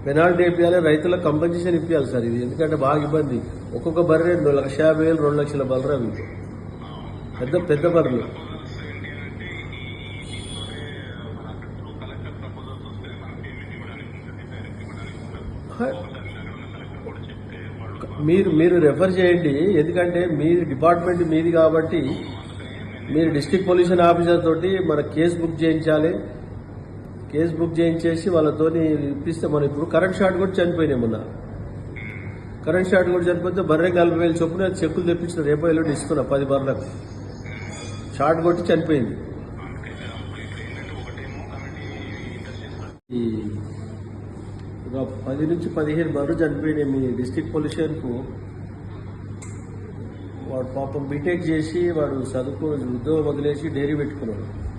Penalty ఇప్పించాలి, రైతులకు compensation ఇప్పించాలి sir. ఇది ఎందుకంటే బాగా ఇబ్బంది. ఒక్కొక్క బర్రె 1,50,000 2 లక్షల బర్రె అవి పెద్ద పెద్ద బర్రెలు. మీరు రెఫర్ చేయండి, ఎందుకంటే మీ డిపార్ట్మెంట్ మీది కాబట్టి మీరు డిస్ట్రిక్ట్ పొల్యూషన్ ఆఫీసర్ తోటి మన కేసు బుక్ చేయించాలి. కేసు బుక్ చేయించేసి వాళ్ళతో ఇప్పిస్తే మనం ఇప్పుడు కరెంట్ షాట్ కూడా చనిపోయినాయి. మొన్న కరెంట్ షాట్ కూడా చనిపోతే బర్రె 40,000 చొప్పున చెక్కులు తెప్పించిన రేపు ఎల్లుండి ఇస్తున్నా 10 బర్రెలకు షాట్ కొట్టి చనిపోయింది. ఈ 10 నుంచి 15 బర్రెలు చనిపోయినాయి. మీ డిస్ట్రిక్ట్ పొల్యూషన్కు వాడు పాపం బీటెక్ చేసి వాడు చదువుకో ఉద్యోగం వదిలేసి డైరీ పెట్టుకున్నాడు.